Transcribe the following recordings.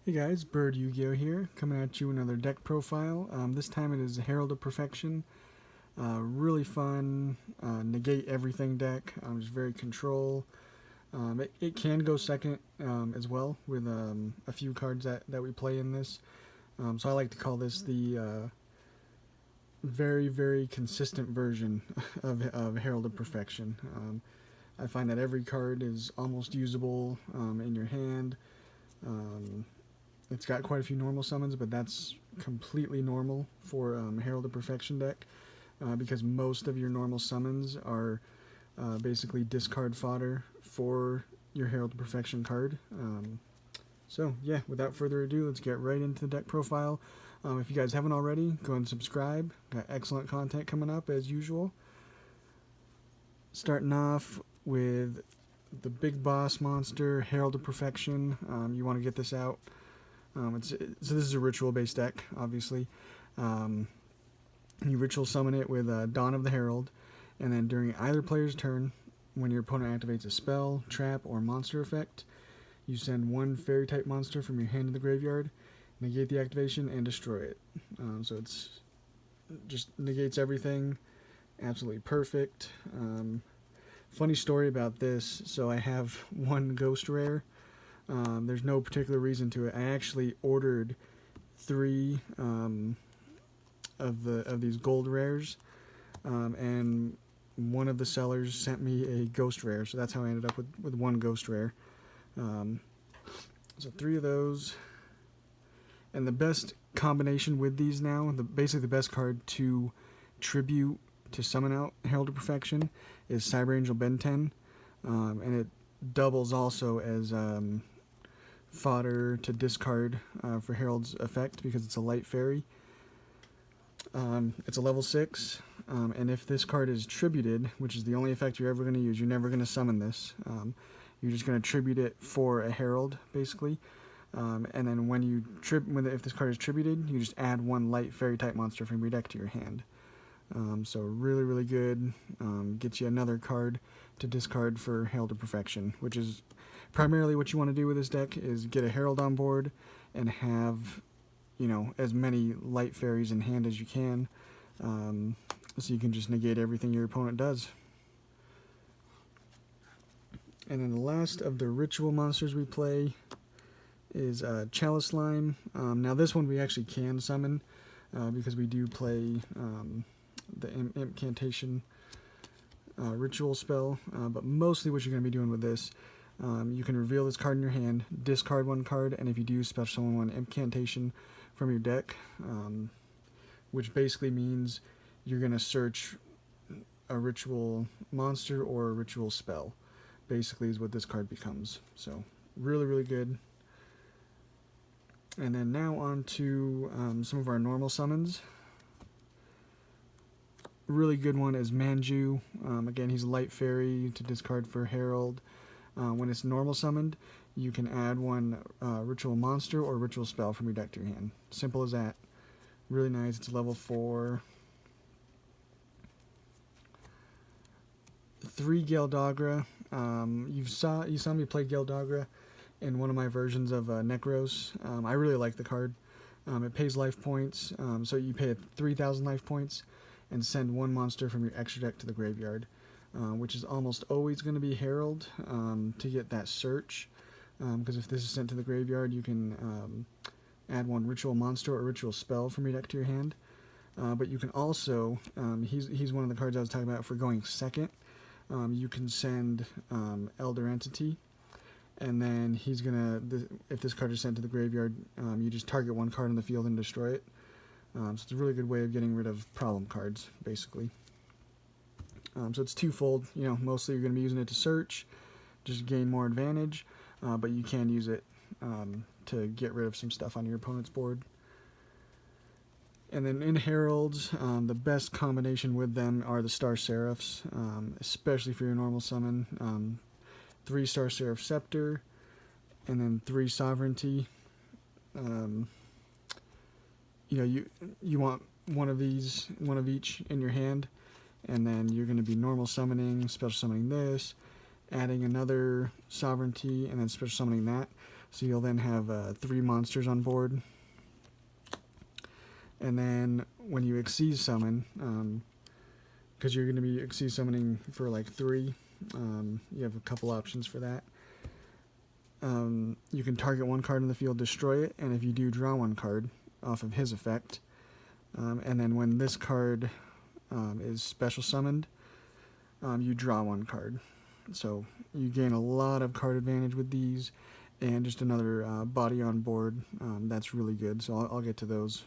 Hey guys, Bird Yugioh here, coming at you another deck profile. This time it is Herald of Perfection. Really fun, negate everything deck. Just very control. It can go second as well with a few cards that we play in this. So I like to call this the very, very consistent version of Herald of Perfection. I find that every card is almost usable in your hand. It's got quite a few normal summons, but that's completely normal for Herald of Perfection deck because most of your normal summons are basically discard fodder for your Herald of Perfection card. So yeah, without further ado, let's get right into the deck profile. If you guys haven't already, go and subscribe. Got excellent content coming up as usual. Starting off with the big boss monster, Herald of Perfection. You want to get this out. So this is a ritual-based deck, obviously. You ritual summon it with Dawn of the Herald, and then during either player's turn, when your opponent activates a spell, trap, or monster effect, you send one fairy-type monster from your hand to the graveyard, negate the activation, and destroy it. So it's just negates everything. Absolutely perfect. Funny story about this. So I have one ghost rare. There's no particular reason to it. I actually ordered 3 of these gold rares, and one of the sellers sent me a ghost rare, so that's how I ended up with one ghost rare. So 3 of those, and the best combination with these now, basically the best card to tribute to summon out Herald of Perfection is Cyber Angel Ben 10, and it doubles also as fodder to discard for Herald's effect because it's a light fairy. It's a level 6, and if this card is tributed, which is the only effect you're ever going to use, you're never going to summon this. You're just going to tribute it for a Herald, basically. And then when you if this card is tributed, you just add one light fairy type monster from your deck to your hand. So really, really good. Gets you another card to discard for Herald of Perfection, which is primarily what you want to do with this deck is get a Herald on board and have, as many light fairies in hand as you can, so you can just negate everything your opponent does. And then the last of the ritual monsters we play is Chalice Lime. Now this one we actually can summon because we do play the Incantation ritual spell, but mostly what you're going to be doing with this, you can reveal this card in your hand, discard one card, and if you do, special summon one Incantation from your deck, which basically means you're going to search a ritual monster or a ritual spell, basically is what this card becomes. So really, really good. And then now on to some of our normal summons. Really good one is Manju. Again, he's a light fairy to discard for Herald. When it's normal summoned, you can add one ritual monster or ritual spell from your deck to your hand. Simple as that. Really nice. It's level 4. 3 Galdagra. You saw me play Galdagra in one of my versions of Necros. I really like the card. It pays life points, so you pay 3,000 life points and send one monster from your extra deck to the graveyard, which is almost always going to be Herald to get that search, because if this is sent to the graveyard, you can add one ritual monster or ritual spell from your deck to your hand. But you can also, he's one of the cards I was talking about for going second. You can send Elder Entity, and then he's gonna, if this card is sent to the graveyard, you just target one card on the field and destroy it. So it's a really good way of getting rid of problem cards, basically. So it's twofold. Mostly you're going to be using it to search, just gain more advantage, but you can use it to get rid of some stuff on your opponent's board. And then in Heralds, the best combination with them are the Star Seraphs, especially for your normal summon. 3 Star Seraph Scepter, and then 3 Sovereignty. You want one of these, one of each in your hand, and then you're going to be normal summoning, special summoning this, adding another Sovereignty, and then special summoning that. So you'll then have 3 monsters on board. And then when you Xyz summon, because you're going to be Xyz summoning for like 3, you have a couple options for that. You can target 1 card in the field, destroy it, and if you do, draw 1 card off of his effect. And then when this card is special summoned, you draw 1 card. So you gain a lot of card advantage with these, and just another body on board. That's really good, so I'll get to those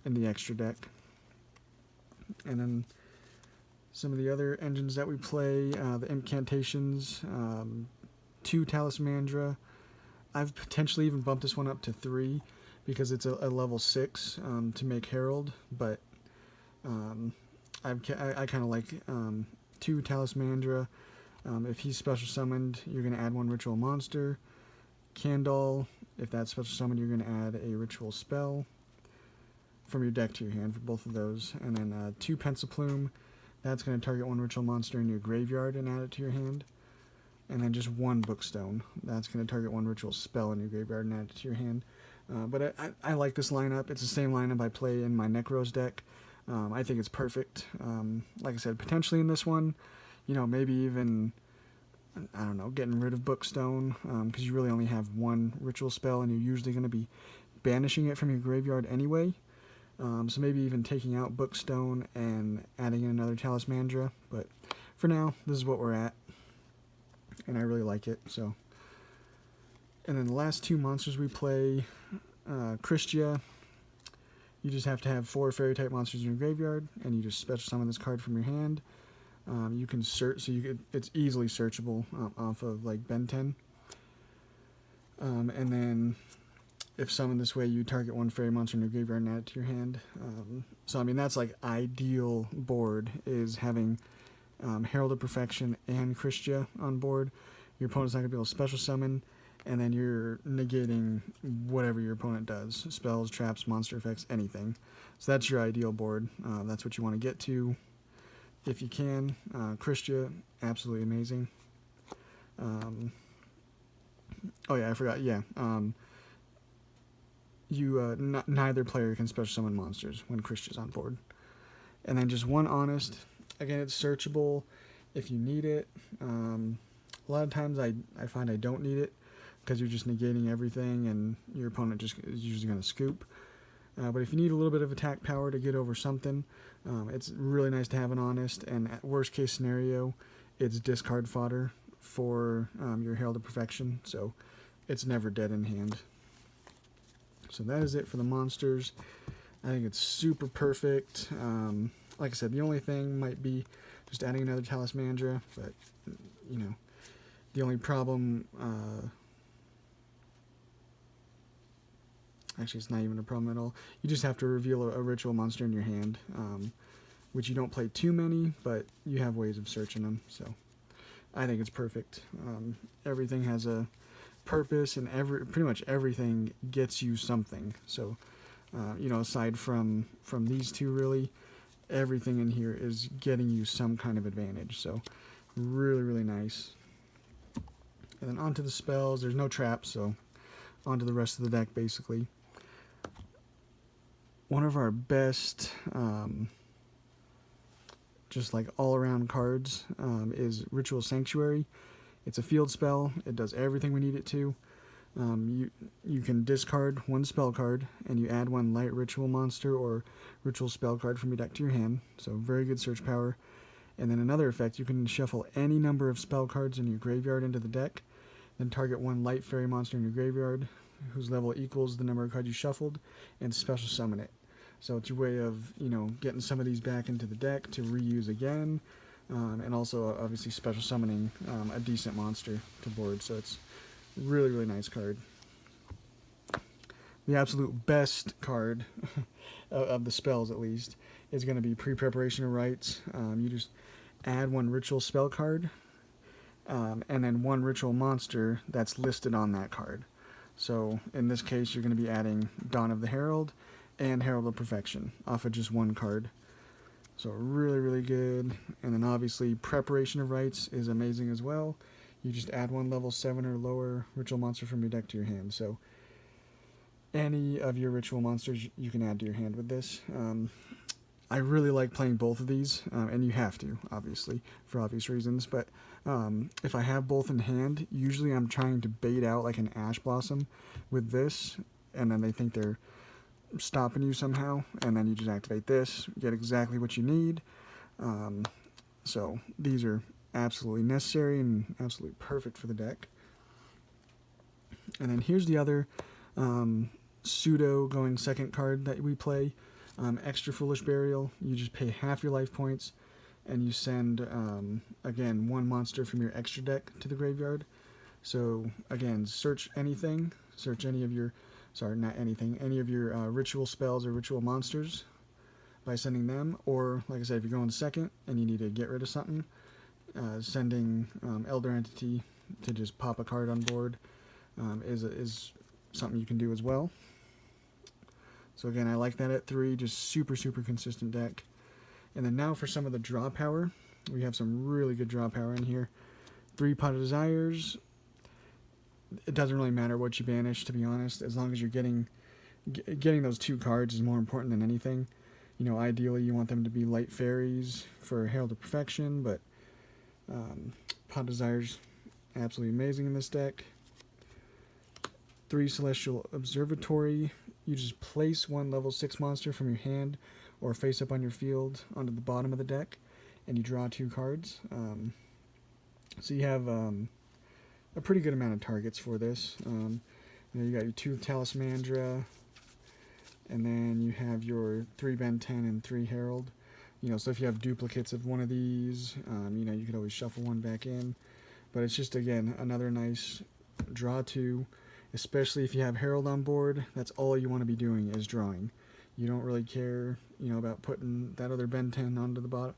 in the extra deck. And then some of the other engines that we play, the Incantations, 2 Talismandra. I've potentially even bumped this one up to 3 because it's a level 6 to make Herald, but I kind of like 2 Talismandra. If he's special summoned, you're going to add 1 ritual monster. Candle, if that's special summoned, you're going to add a ritual spell from your deck to your hand for both of those. And then 2 Pencil Plume, that's going to target 1 ritual monster in your graveyard and add it to your hand. And then just 1 Bookstone, that's going to target 1 ritual spell in your graveyard and add it to your hand. But I like this lineup. It's the same lineup I play in my Necros deck. I think it's perfect. Like I said, potentially in this one, maybe even, I don't know, getting rid of Bookstone, because you really only have 1 ritual spell and you're usually going to be banishing it from your graveyard anyway. So maybe even taking out Bookstone and adding in another Talismandra. But for now, this is what we're at, and I really like it. So, and then the last 2 monsters we play, Christia. You just have to have 4 fairy-type monsters in your graveyard, and you just special summon this card from your hand. You can search, so it's easily searchable off of like Ben 10. And then, if summoned this way, you target 1 fairy monster in your graveyard and add it to your hand. So I mean, that's like ideal board, is having Herald of Perfection and Christia on board. Your opponent's not gonna be able to special summon, and then you're negating whatever your opponent does: spells, traps, monster effects, anything. So that's your ideal board. That's what you want to get to if you can. Christia, absolutely amazing. Oh yeah, I forgot. Yeah. Neither player can special summon monsters when Christia's on board. And then just 1 Honest. Again, it's searchable if you need it. A lot of times I find I don't need it because you're just negating everything and your opponent just is usually going to scoop. But if you need a little bit of attack power to get over something, it's really nice to have an Honest. And at worst case scenario, it's discard fodder for your Herald of Perfection. So it's never dead in hand. So that is it for the monsters. I think it's super perfect. Like I said, the only thing might be just adding another Talismandra, but, the only problem, actually it's not even a problem at all. You just have to reveal a ritual monster in your hand, which you don't play too many, but you have ways of searching them, so I think it's perfect. Everything has a purpose, and pretty much everything gets you something. So, aside from these 2, really, everything in here is getting you some kind of advantage. So, really, really nice. And then onto the spells. There's no traps, so onto the rest of the deck, basically. One of our best, just like all-around cards, is Ritual Sanctuary. It's a field spell. It does everything we need it to. You can discard 1 spell card, and you add 1 light ritual monster or ritual spell card from your deck to your hand. So very good search power. And then another effect, you can shuffle any number of spell cards in your graveyard into the deck, then target 1 light fairy monster in your graveyard, whose level equals the number of cards you shuffled, and special summon it. So it's your way of, getting some of these back into the deck to reuse again. And also, obviously, special summoning a decent monster to board. So it's really, really nice card. The absolute best card of the spells, at least, is going to be Pre-Preparation of Rites. You just add 1 ritual spell card, and then 1 ritual monster that's listed on that card. So in this case, you're going to be adding Dawn of the Herald and Herald of Perfection off of just 1 card. So really, really good. And then obviously Preparation of Rites is amazing as well. you just add one level 7 or lower ritual monster from your deck to your hand. So any of your ritual monsters you can add to your hand with this. I really like playing both of these, and you have to, obviously, for obvious reasons. But if I have both in hand, usually I'm trying to bait out like an Ash Blossom with this, and then they think they're stopping you somehow, and then you just activate this, get exactly what you need. So these are absolutely necessary and absolutely perfect for the deck. And then here's the other pseudo going second card that we play. Extra Foolish Burial. You just pay half your life points, and you send, again, one monster from your extra deck to the graveyard. So, again, search anything. Search any of your, sorry, not anything, any of your ritual spells or ritual monsters by sending them. Or, like I said, if you're going second and you need to get rid of something, sending Elder Entity to just pop a card on board is something you can do as well. So again, I like that at 3, just super consistent deck. And then now for some of the draw power. We have some really good draw power in here. 3 Pot of Desires. It doesn't really matter what you banish, to be honest, as long as you're getting those 2 cards is more important than anything. You know, ideally you want them to be light fairies for Herald of Perfection, but Pot of Desires, absolutely amazing in this deck. 3 Celestial Observatory. You just place one level 6 monster from your hand or face up on your field onto the bottom of the deck, and you draw 2 cards. So you have a pretty good amount of targets for this. You got your 2 Talismandra, and then you have your 3 Ben 10 and 3 Herald. You know, so if you have duplicates of one of these, you know, you could always shuffle one back in. But it's just, again, another nice draw 2. Especially if you have Herald on board, that's all you want to be doing is drawing. You don't really care, you know, about putting that other Ben 10 onto the bottom.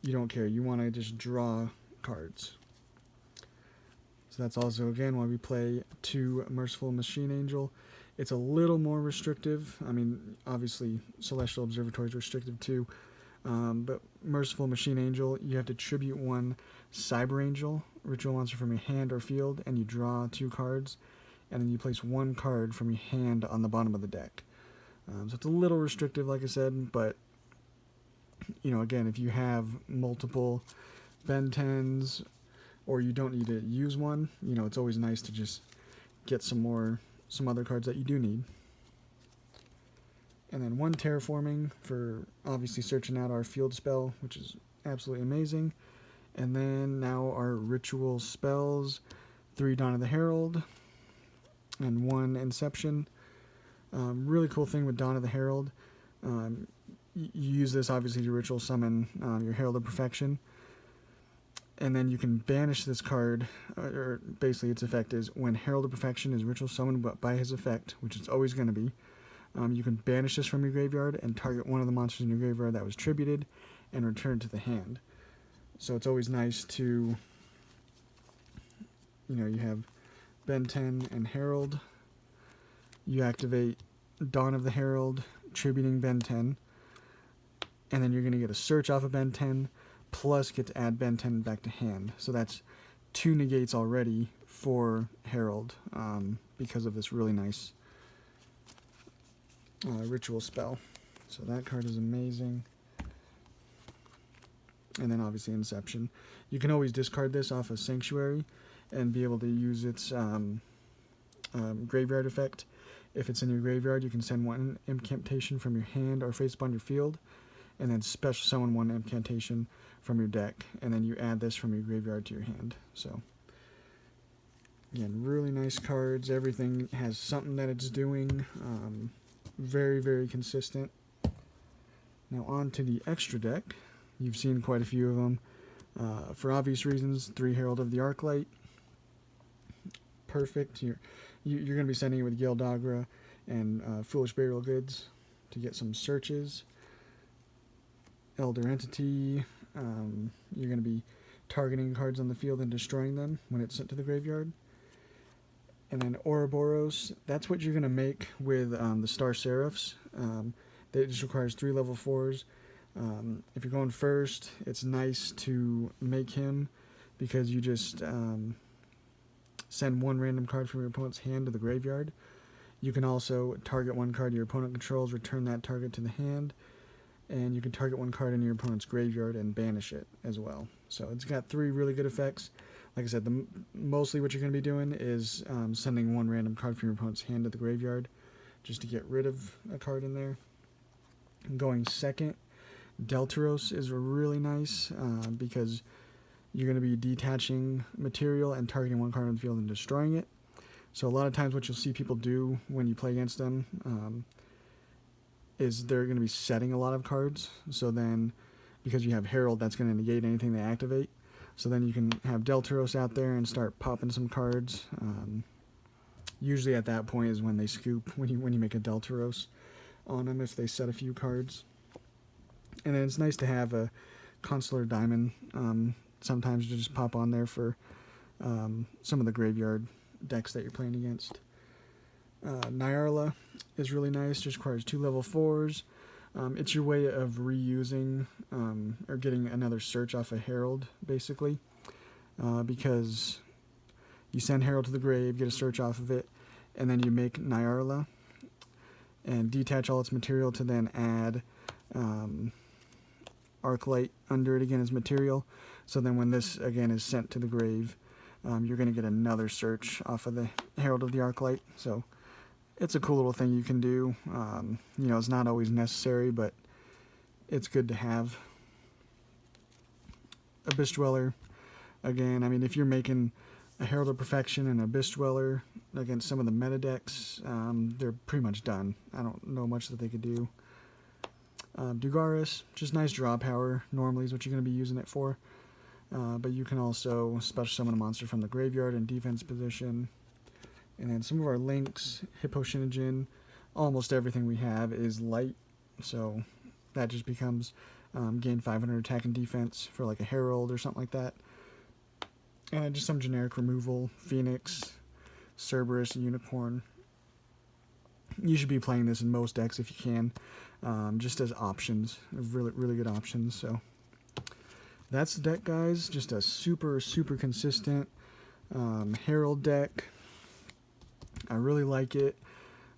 You don't care. You want to just draw cards. So that's also, again, why we play 2 Merciful Machine Angel. It's a little more restrictive. I mean, obviously, Celestial Observatory is restrictive too. But Merciful Machine Angel, you have to tribute 1 Cyber Angel, ritual monster from your hand or field, and you draw 2 cards. And then you place 1 card from your hand on the bottom of the deck. So it's a little restrictive, like I said, but, you know, again, if you have multiple Ben 10s, or you don't need to use one, you know, it's always nice to just get some other cards that you do need. And then 1 Terraforming for obviously searching out our field spell, which is absolutely amazing. And then now our ritual spells, 3 Dawn of the Herald, and 1 Inception. Really cool thing with Dawn of the Herald. You use this obviously to ritual summon your Herald of Perfection. And then you can banish this card, or basically its effect is when Herald of Perfection is ritual summoned by his effect, which it's always going to be, you can banish this from your graveyard and target one of the monsters in your graveyard that was tributed and return to the hand. So it's always nice to, you know, you have Ben 10 and Herald. You activate Dawn of the Herald, tributing Ben 10, and then you're going to get a search off of Ben 10, plus get to add Ben 10 back to hand. So that's 2 negates already for Herald because of this really nice ritual spell. So that card is amazing. And then obviously Inception. You can always discard this off of Sanctuary and be able to use its graveyard effect. If it's in your graveyard, you can send 1 incantation from your hand or face up on your field, and then special summon 1 incantation from your deck, and then you add this from your graveyard to your hand. So again, really nice cards. Everything has something that it's doing. Very consistent. Now on to the extra deck. You've seen quite a few of them. For obvious reasons, 3 Herald of the Arclight. Perfect. You're going to be sending it with Gildagra and Foolish Burial Goods to get some searches. Elder Entity. You're going to be targeting cards on the field and destroying them when it's sent to the graveyard. And then Ouroboros. That's what you're going to make with the Star Seraphs. It just requires 3 level 4s. If you're going first, it's nice to make him because you just send one random card from your opponent's hand to the graveyard. You can also target one card your opponent controls, return that target to the hand, and you can target one card in your opponent's graveyard and banish it as well. So it's got 3 really good effects. Like I said, mostly what you're going to be doing is sending one random card from your opponent's hand to the graveyard just to get rid of a card in there. Going second, Deltaros is really nice because you're going to be detaching material and targeting one card on the field and destroying it. So a lot of times what you'll see people do when you play against them is they're going to be setting a lot of cards. So then, because you have Herald, that's going to negate anything they activate. So then you can have Deltaros out there and start popping some cards. Usually at that point is when they scoop, when you make a Deltaros on them if they set a few cards. And then it's nice to have a Consular Diamond sometimes to just pop on there for some of the graveyard decks that you're playing against. Nyarla is really nice, just requires 2 level 4s. It's your way of reusing or getting another search off of Herald, basically, because you send Herald to the grave, get a search off of it, and then you make Nyarla and detach all its material to then add Arclight under it again as material. So then when this again is sent to the grave, you're going to get another search off of the Herald of the Arclight. So it's a cool little thing you can do. You know, it's not always necessary, but it's good to have. Abyss Dweller, again, I mean, if you're making a Herald of Perfection and Abyss Dweller against some of the meta decks, they're pretty much done. I don't know much that they could do. Dugaris, just nice draw power, normally is what you're going to be using it for. But you can also special summon a monster from the graveyard in defense position. And then some of our links, Hippo Shinijin, almost everything we have is light. So that just becomes gain 500 attack and defense for like a Herald or something like that. And just some generic removal, Phoenix, Cerberus, and Unicorn. You should be playing this in most decks if you can, just as options, really, really good options. So that's the deck, guys. Just a super, super consistent Herald deck. I really like it.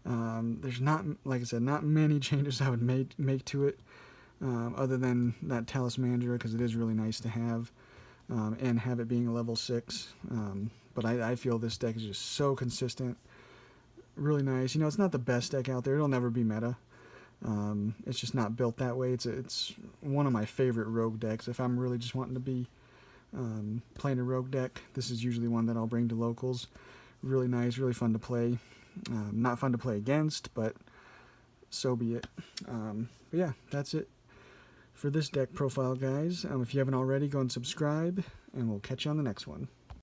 There's not, like I said, not many changes I would make to it, other than that Talismandra, because it is really nice to have, and have it being a level 6. But I feel this deck is just so consistent. Really nice. You know, it's not the best deck out there. It'll never be meta. It's just not built that way. It's one of my favorite rogue decks. If I'm really just wanting to be playing a rogue deck, this is usually one that I'll bring to locals. Really nice, really fun to play. Not fun to play against, but so be it. But yeah, that's it for this deck profile, guys. If you haven't already, go and subscribe, and we'll catch you on the next one.